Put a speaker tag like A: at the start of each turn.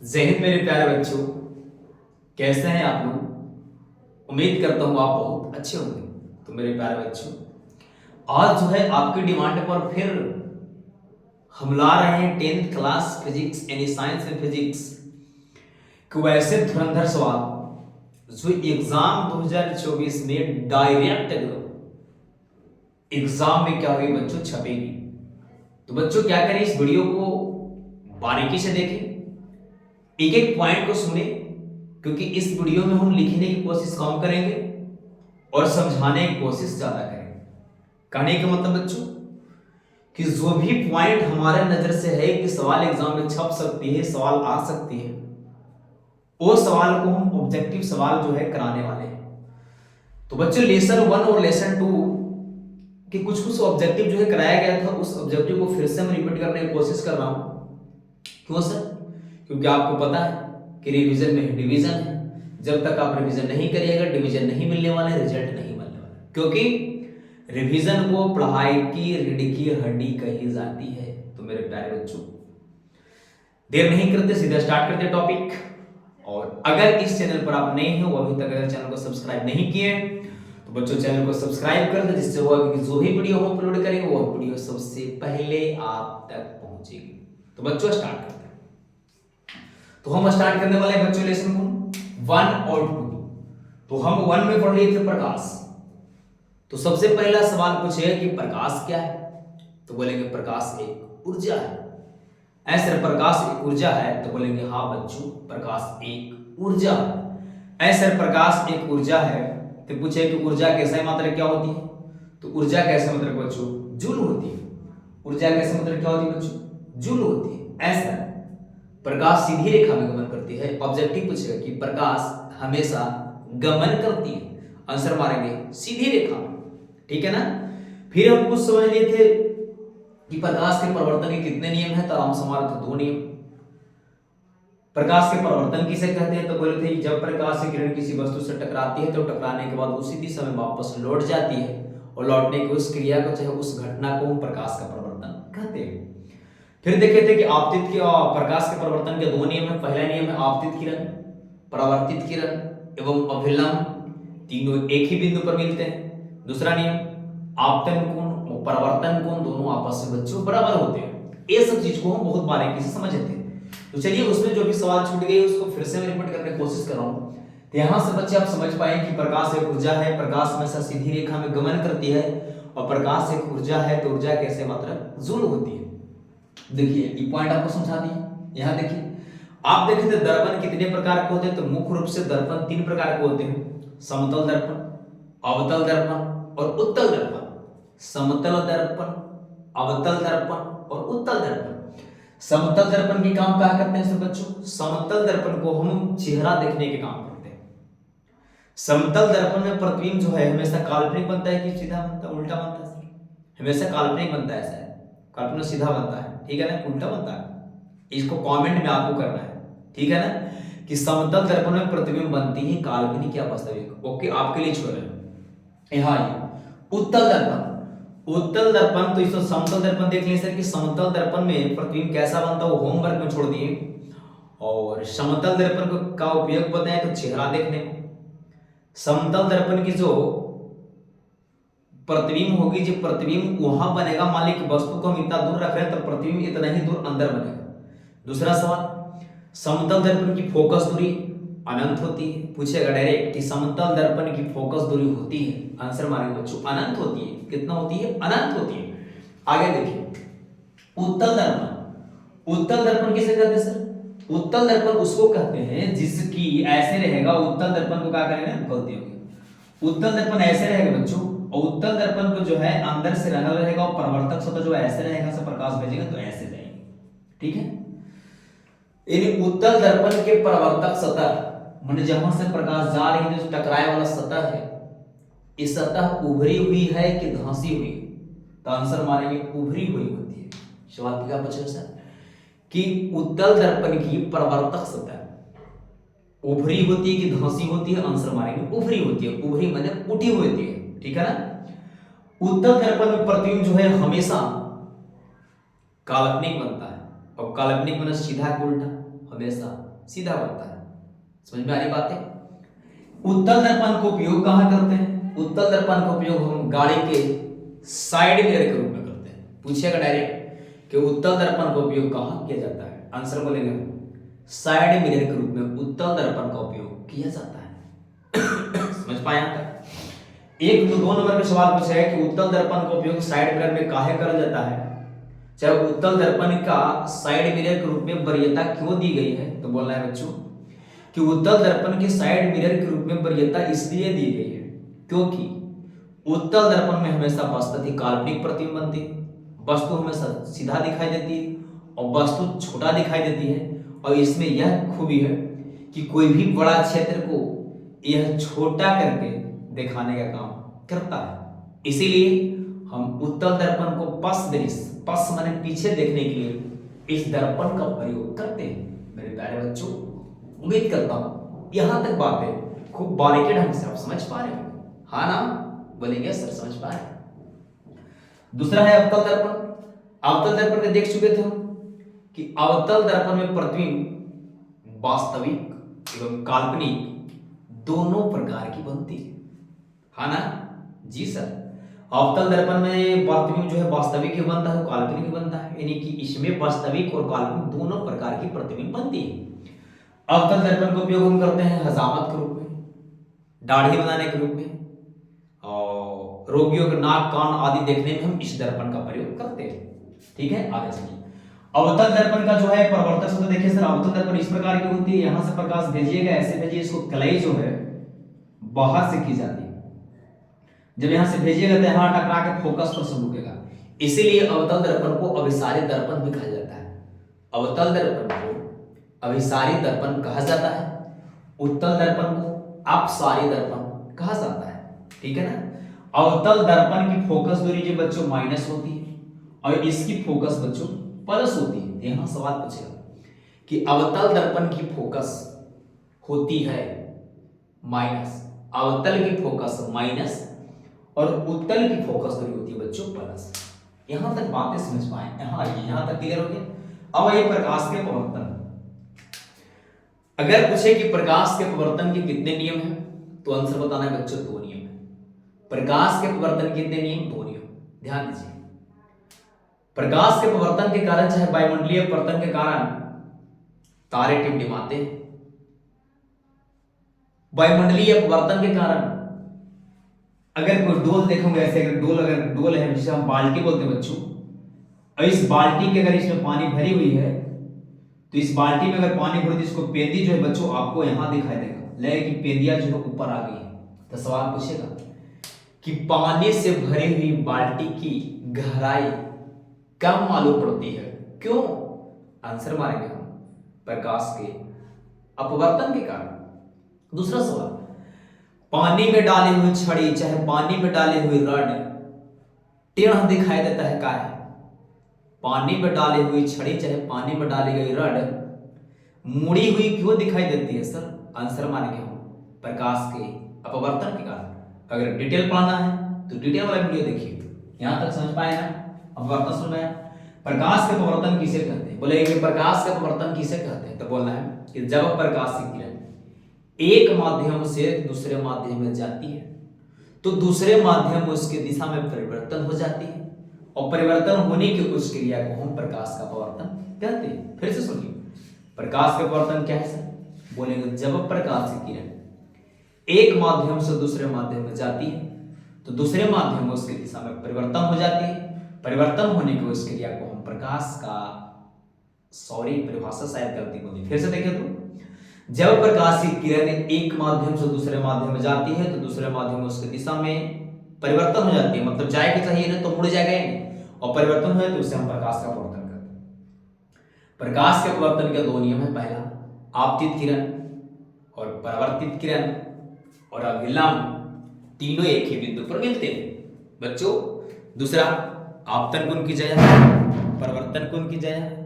A: जय हिंद मेरे प्यारे बच्चों। कैसे हैं आप लोग। उम्मीद करता हूँ आप बहुत अच्छे होंगे। तो मेरे प्यारे बच्चों, आज जो है आपकी डिमांड पर फिर हम ला रहे हैं 10th क्लास फिजिक्स यानी साइंस एंड फिजिक्स को ऐसे धुरंधर सवाल जो एग्जाम 2024 में डायरेक्ट एग्जाम में क्या हुई बच्चों छपेगी। तो बच्चों क्या करें, इस वीडियो को बारीकी से देखें, एक एक पॉइंट को सुने, क्योंकि इस वीडियो में हम लिखने की कोशिश कम करेंगे और समझाने की कोशिश ज्यादा करेंगे। कहने का मतलब बच्चों कि जो भी पॉइंट हमारे नजर से है कि सवाल एग्जाम में छप सकती है, सवाल आ सकती है, वो सवाल को हम ऑब्जेक्टिव सवाल जो है कराने वाले हैं। तो बच्चों लेसन 1 और लेसन 2 के कुछ कुछ ऑब्जेक्टिव जो है कराया गया था, उस ऑब्जेक्टिव को फिर से मैं रिपीट करने की कोशिश कर रहा हूं। क्यों सर? क्योंकि आपको पता है कि रिवीजन में डिवीजन है। जब तक आप रिवीजन नहीं करिएगा डिवीजन नहीं मिलने वाले, रिजल्ट नहीं मिलने वाला, क्योंकि रिवीजन को पढ़ाई की रीढ़ की हड्डी कही जाती है। तो मेरे प्यारे बच्चों, देर नहीं करते, सीधा स्टार्ट करते टॉपिक। और अगर इस चैनल पर आप नए हैं, वो अभी तक अगर चैनल को सब्सक्राइब नहीं किए तो बच्चों चैनल को सब्सक्राइब कर दे, जिससे होगा कि जो भी वीडियो हम अपलोड करेंगे वो वीडियो सबसे पहले आप तक पहुंचेगी। तो बच्चों स्टार्ट करते हैं। तो हम स्टार्ट करने वाले हैं बच्चों लेसन 1 और 2। तो हम 1 में पढ़ लिए थे प्रकाश। तो सबसे पहला सवाल पूछेगा कि प्रकाश क्या है। तो बोलेंगे प्रकाश एक ऊर्जा है। ऐसे प्रकाश एक ऊर्जा है, तो बोलेंगे हाँ बच्चों प्रकाश एक ऊर्जा है। ऐसे प्रकाश एक ऊर्जा है। तो पूछे कि ऊर्जा कैसे मात्रा क्या होती है। तो ऊर्जा कैसे मतलब बच्चों जूल होती है। ऊर्जा कैसे मतलब क्या होती है बच्चों जूल होती है। ऐसा प्रकाश सीधी रेखा में गमन करती है। ऑब्जेक्टिव पूछेगा कि प्रकाश हमेशा गमन करती है, आंसर मारेंगे सीधी रेखा में। ठीक है ना। फिर हम कुछ समझ लिए थे कि प्रकाश के परिवर्तन के कितने नियम हैं। तो हम हमारे थे 2 नियम। प्रकाश के परिवर्तन किसे कहते हैं। तो बोले थे जब प्रकाश की किरण किसी वस्तु से टकराती है तो टकराने के बाद उसी दिशा में वापस लौट जाती है, और लौटने की उस क्रिया को चाहे उस घटना को हम प्रकाश का परिवर्तन कहते हैं। फिर देखे थे कि आपतित के प्रकाश के परिवर्तन के 2 नियम है। पहला नियम है आपतित किरण, परावर्तित किरण एवं अभिलंब तीनों एक ही बिंदु पर मिलते हैं। दूसरा नियम आपतन कोण और परावर्तन कोण दोनों आपस में बच्चों बराबर होते हैं। ये सब चीज को हम बहुत बारीकी से समझते थे। तो चलिए उसमें जो भी सवाल छूट गए उसको फिर से मैं रिपीट करने की कोशिश कर रहा हूं। तो यहां से बच्चे आप समझ पाए कि प्रकाश एक ऊर्जा है, प्रकाश हमेशा सीधी रेखा में गमन करती है, और प्रकाश एक ऊर्जा है तो ऊर्जा कैसे मात्रा जूल होती है। देखिए ये पॉइंट आपको समझा दिए। यहां देखिए आप देखें तो दर्पण कितने प्रकार के होते हैं। तो मुख्य रूप से दर्पण 3 प्रकार के होते हैं। समतल दर्पण, अवतल दर्पण और उत्तल दर्पण। समतल दर्पण, अवतल दर्पण और उत्तल दर्पण। समतल दर्पण के काम क्या करते हैं सर बच्चों। समतल दर्पण को हम चेहरा देखने के काम करते हैं। समतल दर्पण में प्रतिबिंब जो है हमेशा काल्पनिक बनता है कि सीधा बनता है, उल्टा बनता है सर। हमेशा काल्पनिक बनता है, ऐसा है काल्पनिक सीधा बनता है, ठीक है ना, उल्टा बनता है। इसको कमेंट में आपको करना है, ठीक है ना, कि समतल दर्पण में प्रतिबिंब बनती है काल्पनिक या वास्तविक। ओके आपके लिए छोड़ रहे यहाँ ये उत्तल दर्पण। उत्तल दर्पण तो इसको समतल दर्पण देख लें सर कि समतल दर्पण में प्रतिबिंब कैसा बनता है, वो होमवर्क में छोड़ दिए। और समतल दर्पण का उपयोग बताएं तो चेहरा देखने में। समतल दर्पण की जो प्रतिबिंब होगी, जो प्रतिबिंब वहां बनेगा, मान ली कि वस्तु को हम इतना दूर रख रहे हैं तो प्रतिबिंब इतना ही दूर अंदर बनेगा। दूसरा सवाल, समतल दर्पण की फोकस दूरी अनंत होती है। पूछेगा डायरेक्ट कि समतल दर्पण की फोकस दूरी होती है, आंसर मारेंगे बच्चों अनंत होती है। कितना होती है? अनंत होती है। आगे देखिए उत्तल दर्पण। उत्तल दर्पण किसे कहते हैं सर? उत्तल दर्पण उसको कहते हैं जिसकी ऐसे रहेगा। उत्तल दर्पण को क्या करेंगे, गलती होगी। उत्तल दर्पण ऐसे रहेगा बच्चों, और उत्तल दर्पण को जो है अंदर से रंगल रहेगा, और परावर्तक सतह जो ऐसे रहेगा, सब प्रकाश भेजेगा तो ऐसे जाएंगे, ठीक है। यानी उत्तल दर्पण के परावर्तक सतह माने जहां से प्रकाश जा रही है, जो टकराए वाला सतह है, इस सतह उभरी हुई है कि धंसी हुई? तो आंसर मानेंगे उभरी हुई होती है। सवाल क्या पूछा सर कि उत्तल दर्पण की परावर्तक सतह उभरी होती है कि धंसी होती है? आंसर मारेंगे उभरी होती है। उभरी माने उठी हुई होती है, ठीक है ना। उत्तल दर्पण में प्रतिबिंब जो है हमेशा काल्पनिक बनता है, और काल्पनिक माने सीधा कि उल्टा, हमेशा सीधा बनता है। समझ में आ रही बात है? उत्तल दर्पण का उपयोग कहां करते हैं? उत्तल दर्पण का उपयोग हम गाड़ी के साइड मिरर के रूप में करते हैं। पूछिएगा डायरेक्ट कि उत्तल दर्पण का उपयोग कहां किया जाता है? आंसर बोलेंगे साइड मिरर के रूप में उत्तल दर्पण का उपयोग किया जाता है। समझ पाए यहां तक? एक 2 नंबर पे सवाल पूछा है कि उत्तल दर्पण का उपयोग साइड मिरर में काहे करा जाता है? चाहे उत्तल दर्पण का साइड मिरर के रूप में वरीयता क्यों दी गई है? तो बोलना है बच्चों कि उत्तल दर्पण के साइड मिरर के रूप में वरीयता इसलिए दी गई है क्योंकि उत्तल दर्पण में हमेशा वस्तु काल्पनिक प्रतिबिंब बनती है, वस्तु हमेशा सीधा दिखाई देती है और वस्तु छोटा दिखाई देती है। और इसमें यह खूबी है कि कोई भी बड़ा क्षेत्र को यह छोटा करके दिखाने का काम करता है। इसीलिए हम उत्तल दर्पण को पश्च माने पीछे देखने के लिए इस दर्पण का प्रयोग करते हैं। मेरे प्यारे बच्चों, उम्मीद करता हूं यहां तक बातें खूब बारीकी ढंग से आप समझ पा रहे हो। हाँ ना? बोलेंगे सर समझ पा रहे। दूसरा है अवतल दर्पण। अवतल दर्पण में देख चुके थे हम कि अवतल दर्पण में प्रतिबिंब वास्तविक एवं काल्पनिक दोनों प्रकार की बनती है। हाँ ना? जी सर। अवतल दर्पण में प्रतिबिंब जो है वास्तविक ही बनता है, काल्पनिक भी बनता है, यानी कि इसमें वास्तविक और काल्पनिक दोनों प्रकार की प्रतिबिंब बनती है। अवतल दर्पण का उपयोग हम करते हैं हजामत के रूप में, दाढ़ी बनाने के रूप में, और रोगियों के नाक कान आदि देखने में हम इस दर्पण का प्रयोग करते हैं। ठीक है, आगे चलिए। अवतल दर्पण का जो है परावर्तक सूत्र देखिए सर। अवतल दर्पण इस प्रकार की होती है, यहां से प्रकाश भेजिएगा, ऐसे भेजिए, इसको कलाई जो है बाहर से की जाती है। जब यहां से भेजिएगा तो यहां टकरा के फोकस पर से रुकेगा, इसीलिए अवतल दर्पण को अभिसारी दर्पण भी कहा जाता है। अवतल दर्पण को अभिसारी दर्पण कहा जाता है, उत्तल दर्पण को अपसारी दर्पण कहा जाता है। ठीक है ना? अवतल दर्पण की फोकस दूरी जो बच्चों माइनस होती है और इसकी फोकस बच्चों प्लस होती है। यहां सवाल पूछेगा कि अवतल दर्पण की फोकस होती है माइनस, अवतल की फोकस माइनस और उत्तल की फोकस दूरी होती है बच्चों प्लस। यहां तक बातें समझ पाए? यहां तक क्लियर हो गया? अब ये प्रकाश के पवर्तन। अगर पूछे कि प्रकाश के पवर्तन के कितने नियम हैं तो आंसर बताना है बच्चों 2 नियम है। प्रकाश के पवर्तन के कितने नियम? 2 नियम। ध्यान दीजिए, प्रकाश के पवर्तन के कारण चाहे वायुमंडलीय अपवर्तन के कारण तारे टिमटिमाते हैं, वायुमंडलीय अपवर्तन के कारण अगर कोई डोल देखोगे, ऐसे अगर डोल है जिसे हम बाल्टी बोलते हैं बच्चों, और इस बाल्टी के अगर इसमें पानी भरी हुई है तो इस बाल्टी में अगर पानी भरी तो इसको पेंदी जो है बच्चों आपको यहां दिखाई देगा, लगे कि पेंदिया जो है ऊपर आ गई है। तो सवाल पूछेगा कि पानी से भरी हुई बाल्टी की गहराई कम मालूम पड़ती है, क्यों? आंसर मारेंगे हम प्रकाश के अपवर्तन के कारण। दूसरा सवाल, पानी में डाली हुई छड़ी चाहे पानी में डाली हुई रड टेढ़ा दिखाई देता है, क्या है? पानी में डाली हुई छड़ी चाहे पानी में डाली गई रड मुड़ी हुई क्यों दिखाई देती है सर? आंसर मानेंगे हम प्रकाश के अपवर्तन के कारण। अगर डिटेल पढ़ना है तो डिटेल वाला वीडियो देखिए। यहां तक समझ पाए ना? अपवर्तन समझ में आया? प्रकाश के अपवर्तन किसे कहते हैं? बोले प्रकाश के अपवर्तन किसे कहते हैं? तो बोलना है कि जब प्रकाश की किरण एक माध्यम से दूसरे माध्यम में जाती है तो दूसरे माध्यम में उसकी दिशा में परिवर्तन हो जाती है, और परिवर्तन होने की उस क्रिया को हम प्रकाश का अपवर्तन कहते हैं। फिर से सुनिए, प्रकाश का अपवर्तन क्या है सर? बोलेंगे जब प्रकाश की किरण एक माध्यम से दूसरे माध्यम में जाती है तो दूसरे माध्यम में उसकी दिशा में परिवर्तन हो जाती है, परिवर्तन होने की उस क्रिया को हम प्रकाश का परिभाषा शायद गलती होगी, फिर से देखें तो जब प्रकाश की किरण एक माध्यम से दूसरे माध्यम में जाती है तो दूसरे माध्यम में उसकी दिशा में परिवर्तन हो जाती है, मतलब जाएगी चाहिए ना तो मुड़ जाएगा नहीं, और परिवर्तन हुए तो उसे हम प्रकाश का अपवर्तन करते हैं। प्रकाश के अपवर्तन के 2 नियम है। पहला, आपतित किरण और परावर्तित किरण और अभिलंब तीनों एक ही बिंदु पर मिलते हैं बच्चों। दूसरा, आपतन कोण की जगह परिवर्तन कोण की जगह